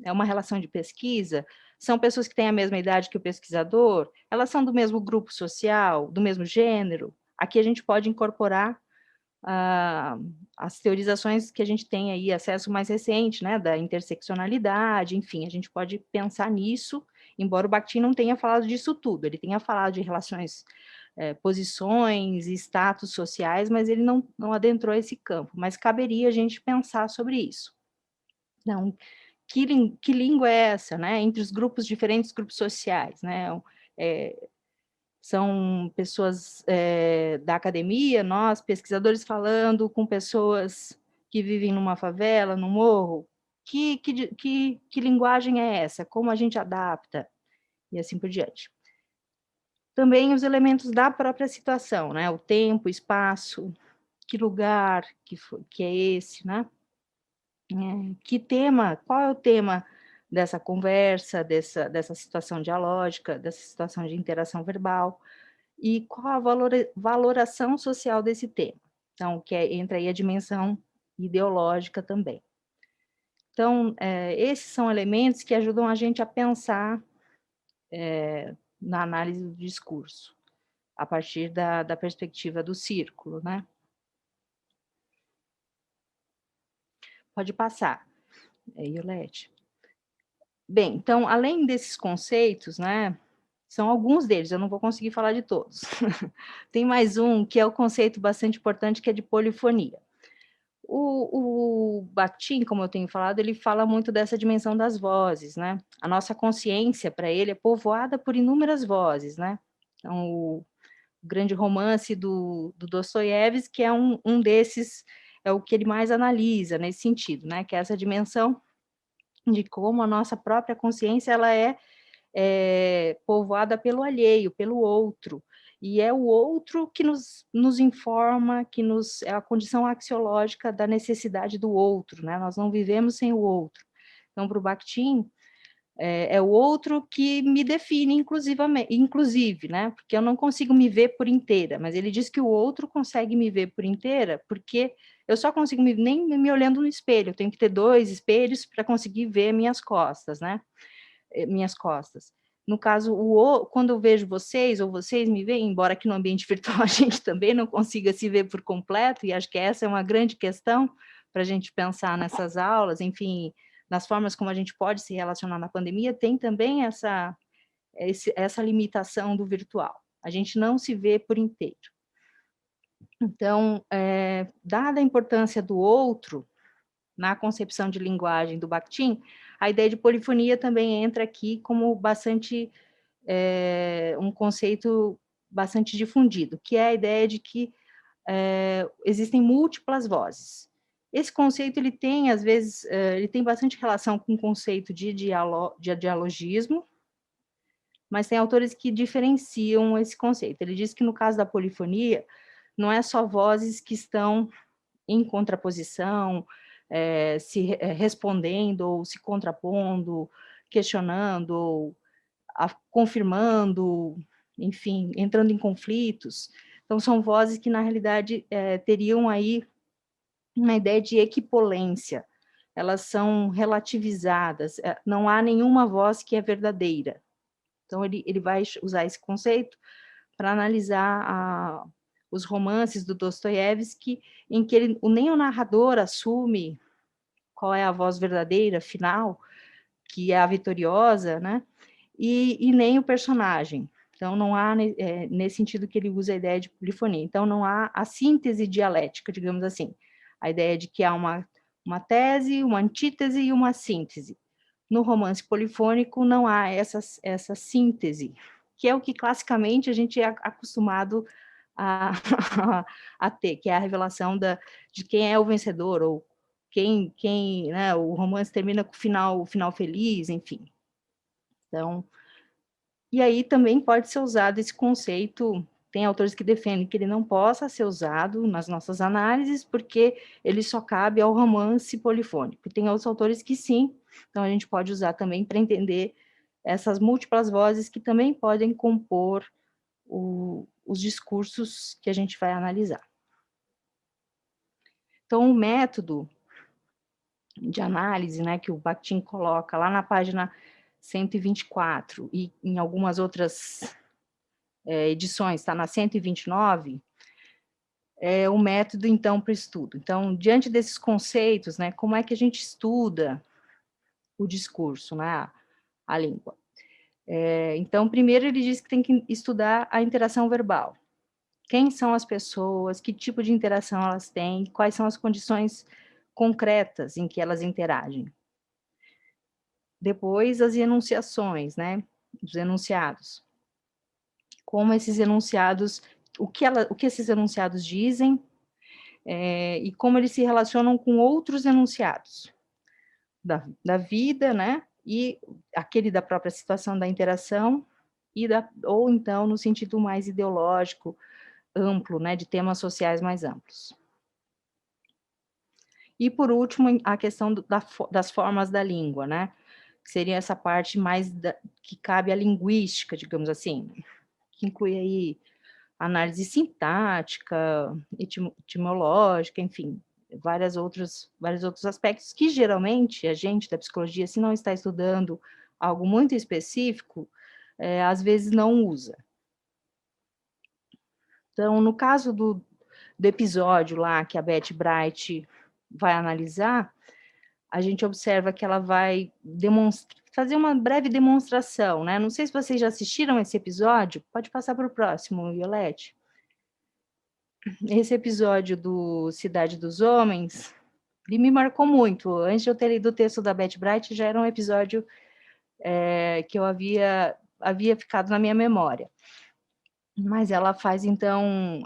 [SPEAKER 2] É uma relação de pesquisa? São pessoas que têm a mesma idade que o pesquisador? Elas são do mesmo grupo social? Do mesmo gênero? Aqui a gente pode incorporar as teorizações que a gente tem aí, acesso mais recente, né, da interseccionalidade, enfim, a gente pode pensar nisso, embora o Bakhtin não tenha falado disso tudo, ele tenha falado de relações, posições e status sociais, mas ele não adentrou esse campo, mas caberia a gente pensar sobre isso. Então, que língua é essa, né, entre os diferentes grupos sociais, né, são pessoas da academia, nós, pesquisadores, falando com pessoas que vivem numa favela, num morro. Que linguagem é essa? Como a gente adapta? E assim por diante. Também os elementos da própria situação, né? O tempo, o espaço, que lugar que é esse, né? Que tema, qual é o tema dessa conversa, dessa situação dialógica, dessa situação de interação verbal? E qual a valoração social desse tema. Então, entra aí a dimensão ideológica também. Então, esses são elementos que ajudam a gente a pensar na análise do discurso, a partir da perspectiva do círculo, né? Pode passar, Iolete. Bem, então, além desses conceitos, né, são alguns deles, eu não vou conseguir falar de todos. Tem mais um, que é o conceito bastante importante, que é de polifonia. O Bakhtin, como eu tenho falado, ele fala muito dessa dimensão das vozes, né? A nossa consciência, para ele, é povoada por inúmeras vozes, né? Então, o grande romance do Dostoiévski, que é um desses, é o que ele mais analisa nesse sentido, né? Que é essa dimensão de como a nossa própria consciência, ela é povoada pelo alheio, pelo outro, e é o outro que nos informa, é a condição axiológica da necessidade do outro, né? Nós não vivemos sem o outro. Então, para o Bakhtin, é o outro que me define inclusive, né? Porque eu não consigo me ver por inteira, mas ele diz que o outro consegue me ver por inteira, porque eu só consigo nem me olhando no espelho, eu tenho que ter 2 espelhos para conseguir ver minhas costas, né? Minhas costas. No caso, quando eu vejo vocês, ou vocês me veem, embora aqui no ambiente virtual a gente também não consiga se ver por completo, e acho que essa é uma grande questão para a gente pensar nessas aulas, enfim, nas formas como a gente pode se relacionar na pandemia, tem também essa limitação do virtual. A gente não se vê por inteiro. Então, dada a importância do outro na concepção de linguagem do Bakhtin, a ideia de polifonia também entra aqui como bastante um conceito bastante difundido, que é a ideia de que existem múltiplas vozes. Esse conceito, ele tem, às vezes, ele tem bastante relação com o conceito de dialogismo, mas tem autores que diferenciam esse conceito. Ele diz que, no caso da polifonia, não é só vozes que estão em contraposição, respondendo, ou se contrapondo, questionando, ou confirmando, enfim, entrando em conflitos. Então, são vozes que, na realidade, teriam aí uma ideia de equipolência. Elas são relativizadas, não há nenhuma voz que é verdadeira. Então, ele vai usar esse conceito para analisar os romances do Dostoiévski, em que nem o narrador assume qual é a voz verdadeira, final, que é a vitoriosa, né? E nem o personagem. Então, não há, nesse sentido que ele usa a ideia de polifonia. Então, não há a síntese dialética, digamos assim. A ideia de que há uma tese, uma antítese e uma síntese. No romance polifônico, não há essa síntese, que é o que classicamente a gente é acostumado a, a ter, que é a revelação de quem é o vencedor, ou quem né, o romance termina com o final feliz, enfim. Então, e aí também pode ser usado esse conceito, tem autores que defendem que ele não possa ser usado nas nossas análises, porque ele só cabe ao romance polifônico. E tem outros autores que sim, então a gente pode usar também para entender essas múltiplas vozes que também podem compor os discursos que a gente vai analisar. Então, o método de análise, né, que o Bakhtin coloca lá na página 124 e em algumas outras edições, está na 129, é o método, então, para o estudo. Então, diante desses conceitos, né, como é que a gente estuda o discurso, né, a língua? Então, primeiro ele diz que tem que estudar a interação verbal. Quem são as pessoas, que tipo de interação elas têm, quais são as condições concretas em que elas interagem. Depois, as enunciações, né, os enunciados. Como esses enunciados, o que esses enunciados dizem, e como eles se relacionam com outros enunciados da vida, né, e aquele da própria situação da interação, ou então no sentido mais ideológico, amplo, né, de temas sociais mais amplos. E, por último, a questão das formas da língua, né, que seria essa parte mais que cabe à linguística, digamos assim, que inclui aí análise sintática, etimológica, enfim, vários outros aspectos que, geralmente, a gente da psicologia, se não está estudando algo muito específico, às vezes não usa. Então, no caso do episódio lá que a Betty Bright vai analisar, a gente observa que ela vai fazer uma breve demonstração, né? Não sei se vocês já assistiram esse episódio, pode passar para o próximo, Violete. Esse episódio do Cidade dos Homens, ele me marcou muito. Antes de eu ter lido o texto da Betty Bright, já era um episódio que eu havia ficado na minha memória. Mas ela faz, então,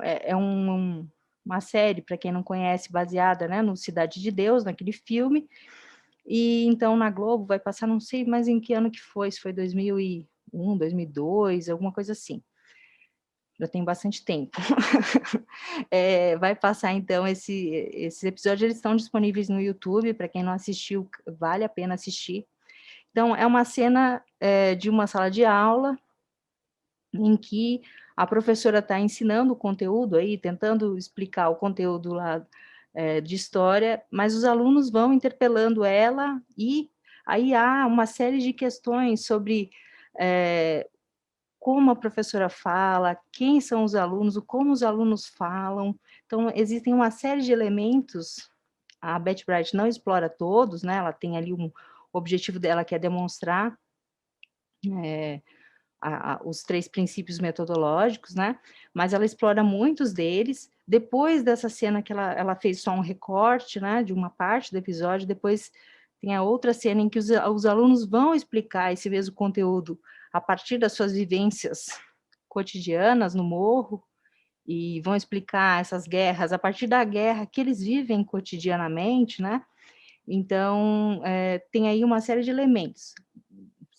[SPEAKER 2] uma série, para quem não conhece, baseada, né, no Cidade de Deus, naquele filme, e então na Globo vai passar, não sei mais em que ano que foi, se foi 2001, 2002, alguma coisa assim. Já tem bastante tempo. Vai passar, então, esses episódios, eles estão disponíveis no YouTube, para quem não assistiu, vale a pena assistir. Então, é uma cena de uma sala de aula, em que a professora está ensinando o conteúdo aí, tentando explicar o conteúdo lá de história, mas os alunos vão interpelando ela, e aí há uma série de questões sobre como a professora fala, quem são os alunos, como os alunos falam. Então, existem uma série de elementos, a Betty Bright não explora todos, né? Ela tem ali o objetivo dela, que é demonstrar os 3 princípios metodológicos, né? Mas ela explora muitos deles, Depois dessa cena que ela fez só um recorte, né, de uma parte do episódio, depois tem a outra cena em que os alunos vão explicar esse mesmo conteúdo a partir das suas vivências cotidianas no morro, e vão explicar essas guerras a partir da guerra que eles vivem cotidianamente, né? Então, tem aí uma série de elementos.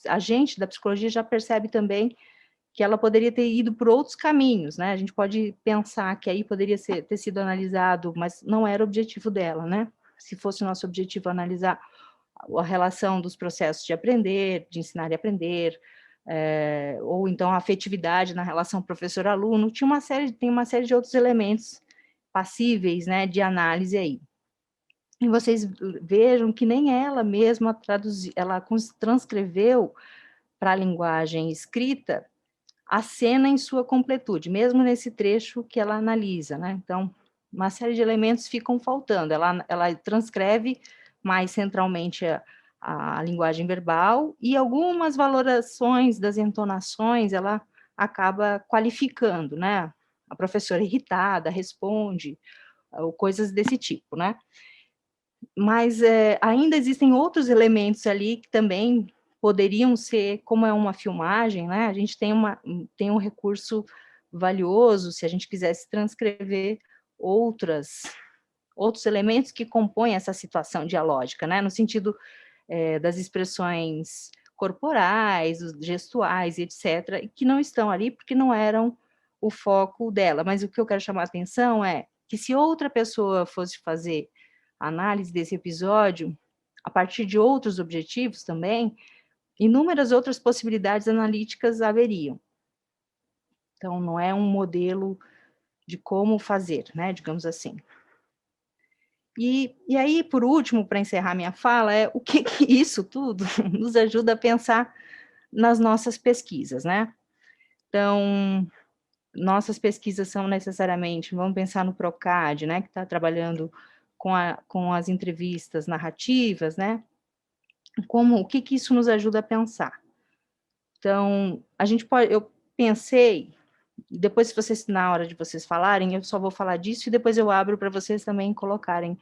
[SPEAKER 2] A gente da psicologia já percebe também que ela poderia ter ido por outros caminhos, né? A gente pode pensar que aí poderia ter sido analisado, mas não era o objetivo dela, né? Se fosse o nosso objetivo analisar a relação dos processos de aprender, de ensinar e aprender, ou então a afetividade na relação professor-aluno, tem uma série de outros elementos passíveis, né, de análise aí. E vocês vejam que nem ela mesma ela transcreveu para a linguagem escrita a cena em sua completude, mesmo nesse trecho que ela analisa, né? Então, uma série de elementos ficam faltando. Ela transcreve mais centralmente a linguagem verbal e algumas valorações das entonações ela acaba qualificando, né? A professora irritada responde, ou coisas desse tipo, né? Mas ainda existem outros elementos ali que também poderiam ser, como é uma filmagem, né? A gente tem um recurso valioso se a gente quisesse transcrever outros elementos que compõem essa situação dialógica, né? No sentido das expressões corporais, gestuais, etc., e que não estão ali porque não eram o foco dela. Mas o que eu quero chamar a atenção é que se outra pessoa fosse fazer a análise desse episódio, a partir de outros objetivos também, inúmeras outras possibilidades analíticas haveriam. Então, não é um modelo de como fazer, né, digamos assim. E aí, por último, para encerrar minha fala, o que isso tudo nos ajuda a pensar nas nossas pesquisas, né? Então, nossas pesquisas são necessariamente, vamos pensar no PROCAD, né, que está trabalhando com as entrevistas narrativas, né? O que isso nos ajuda a pensar? Então, eu pensei, depois se vocês, na hora de vocês falarem, eu só vou falar disso e depois eu abro para vocês também colocarem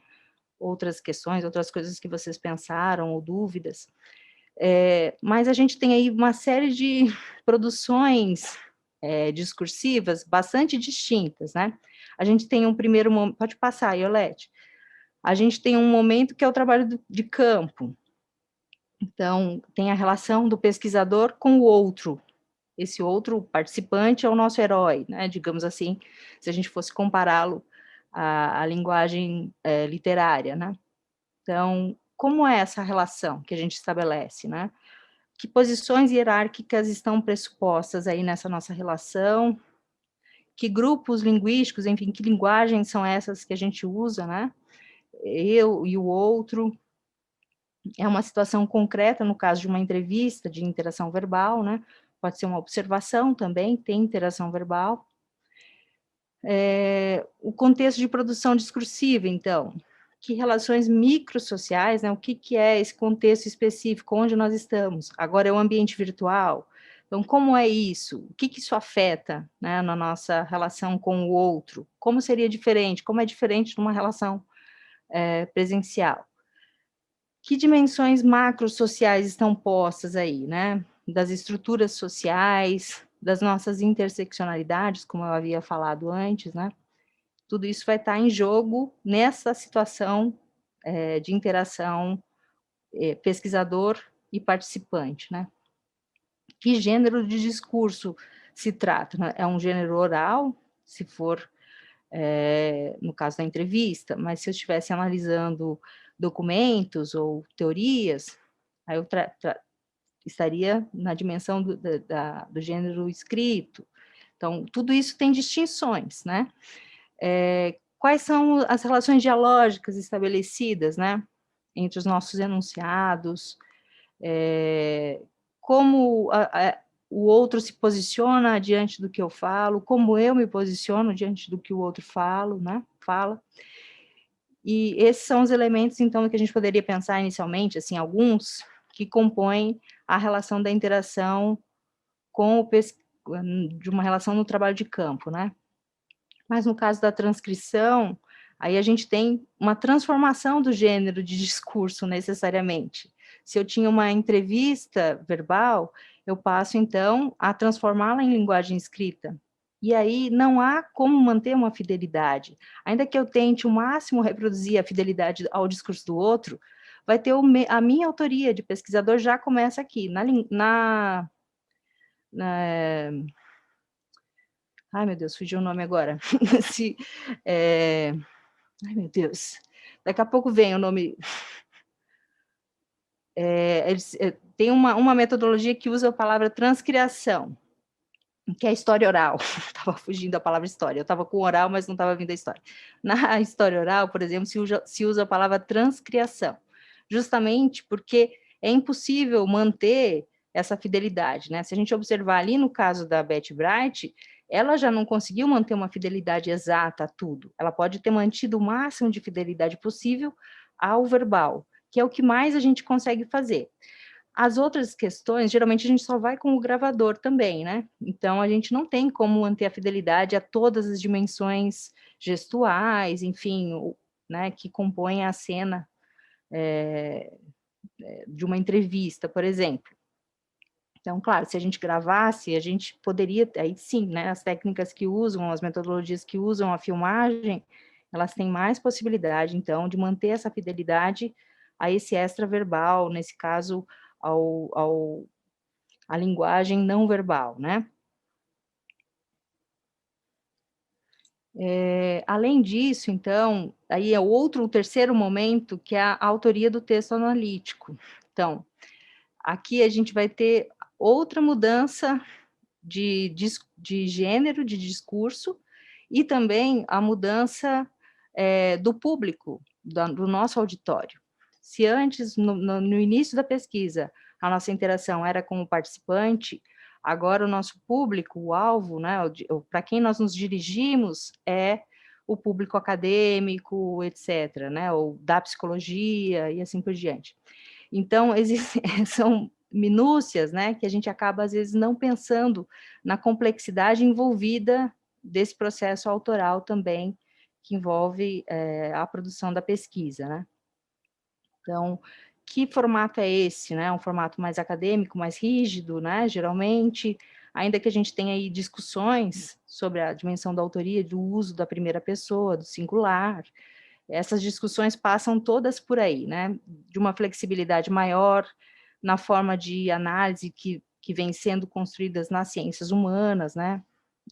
[SPEAKER 2] outras questões, outras coisas que vocês pensaram ou dúvidas. Mas a gente tem aí uma série de produções discursivas bastante distintas, né? A gente tem um primeiro momento, pode passar, Iolete. A gente tem um momento que é o trabalho de campo. Então, tem a relação do pesquisador com o outro. Esse outro participante é o nosso herói, né? Digamos assim, se a gente fosse compará-lo à linguagem literária, né? Então, como é essa relação que a gente estabelece, né? Que posições hierárquicas estão pressupostas aí nessa nossa relação? Que grupos linguísticos, enfim, que linguagens são essas que a gente usa, né? Eu e o outro. É uma situação concreta, no caso de uma entrevista de interação verbal, né? Pode ser uma observação também, tem interação verbal. O contexto de produção discursiva, então, que relações microsociais, né? O que é esse contexto específico, onde nós estamos? Agora é o ambiente virtual. Então, como é isso? O que isso afeta, né, na nossa relação com o outro? Como seria diferente? Como é diferente numa relação presencial? Que dimensões macrosociais estão postas aí, né? Das estruturas sociais, das nossas interseccionalidades, como eu havia falado antes, né? Tudo isso vai estar em jogo nessa situação de interação pesquisador e participante, né? Que gênero de discurso se trata? Né? É um gênero oral, se for no caso da entrevista, mas se eu estivesse analisando documentos ou teorias, aí eu estaria na dimensão do gênero escrito. Então, tudo isso tem distinções, né? Quais são as relações dialógicas estabelecidas, né? Entre os nossos enunciados, como o outro se posiciona diante do que eu falo, como eu me posiciono diante do que o outro fala. E esses são os elementos, então, que a gente poderia pensar inicialmente, assim, alguns que compõem a relação da interação de uma relação no trabalho de campo, né? Mas no caso da transcrição, aí a gente tem uma transformação do gênero de discurso necessariamente. Se eu tinha uma entrevista verbal, eu passo então a transformá-la em linguagem escrita. E aí não há como manter uma fidelidade. Ainda que eu tente o máximo reproduzir a fidelidade ao discurso do outro, vai ter a minha autoria de pesquisador já começa aqui, ai, meu Deus, fugiu o nome agora. Ai, meu Deus. Daqui a pouco vem o nome. Tem uma metodologia que usa a palavra transcriação, que é a história oral. Estava fugindo da palavra história. Eu estava com oral, mas não estava vindo a história. Na história oral, por exemplo, se usa a palavra transcriação, justamente porque é impossível manter essa fidelidade, né? Se a gente observar ali no caso da Betty Bright, ela já não conseguiu manter uma fidelidade exata a tudo. Ela pode ter mantido o máximo de fidelidade possível ao verbal, que é o que mais a gente consegue fazer. As outras questões, geralmente a gente só vai com o gravador também, né? Então, a gente não tem como manter a fidelidade a todas as dimensões gestuais, enfim, né, que compõem a cena de uma entrevista, por exemplo. Então, claro, se a gente gravasse, a gente poderia, aí sim, né, as técnicas que usam, as metodologias que usam a filmagem, elas têm mais possibilidade, então, de manter essa fidelidade a esse extraverbal, nesse caso, a linguagem não verbal, né? Além disso, então, aí é o terceiro momento, que é a autoria do texto analítico. Então, aqui a gente vai ter outra mudança de gênero, de discurso, e também a mudança do público, do nosso auditório. Se antes, no início da pesquisa, a nossa interação era com o participante, agora o nosso público, o alvo, né, para quem nós nos dirigimos é o público acadêmico, etc., né, ou da psicologia e assim por diante. Então, são minúcias, né, que a gente acaba, às vezes, não pensando na complexidade envolvida desse processo autoral também, que envolve a produção da pesquisa, né. Então, que formato é esse, né? Um formato mais acadêmico, mais rígido, né? Geralmente, ainda que a gente tenha aí discussões sobre a dimensão da autoria, do uso da primeira pessoa, do singular, essas discussões passam todas por aí, né? De uma flexibilidade maior na forma de análise que vem sendo construídas nas ciências humanas, né?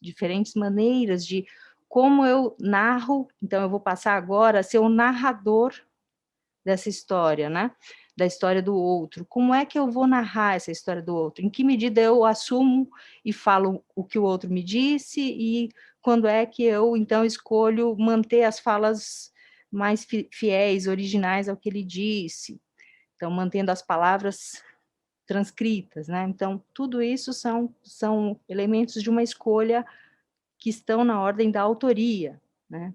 [SPEAKER 2] Diferentes maneiras de como eu narro, então eu vou passar agora a ser o narrador dessa história, né? Da história do outro. Como é que eu vou narrar essa história do outro? Em que medida eu assumo e falo o que o outro me disse e quando é que eu, então, escolho manter as falas mais fiéis, originais ao que ele disse? Então, mantendo as palavras transcritas, né? Então, tudo isso são elementos de uma escolha que estão na ordem da autoria, né?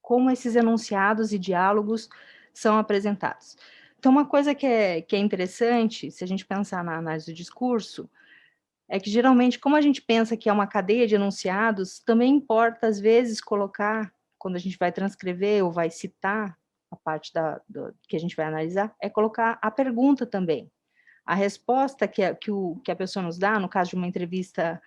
[SPEAKER 2] Como esses enunciados e diálogos são apresentados. Então, uma coisa que é interessante, se a gente pensar na análise do discurso, é que, geralmente, como a gente pensa que é uma cadeia de enunciados, também importa, às vezes, colocar, quando a gente vai transcrever ou vai citar a parte que a gente vai analisar, é colocar a pergunta também. A resposta que a pessoa nos dá, no caso de uma entrevista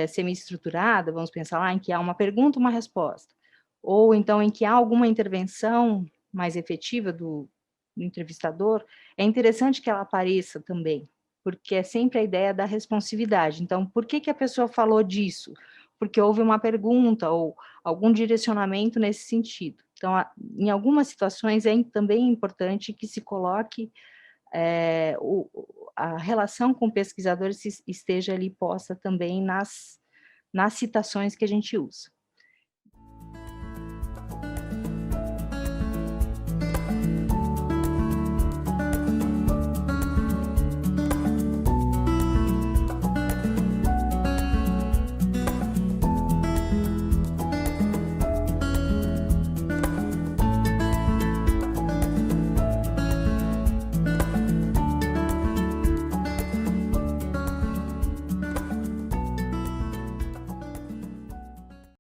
[SPEAKER 2] semi-estruturada, vamos pensar lá, em que há uma pergunta e uma resposta, ou então em que há alguma intervenção mais efetiva do entrevistador, é interessante que ela apareça também, porque é sempre a ideia da responsividade. Então, por que a pessoa falou disso? Porque houve uma pergunta ou algum direcionamento nesse sentido. Então, em algumas situações é também importante que se coloque a relação com pesquisadores esteja ali posta também nas citações que a gente usa.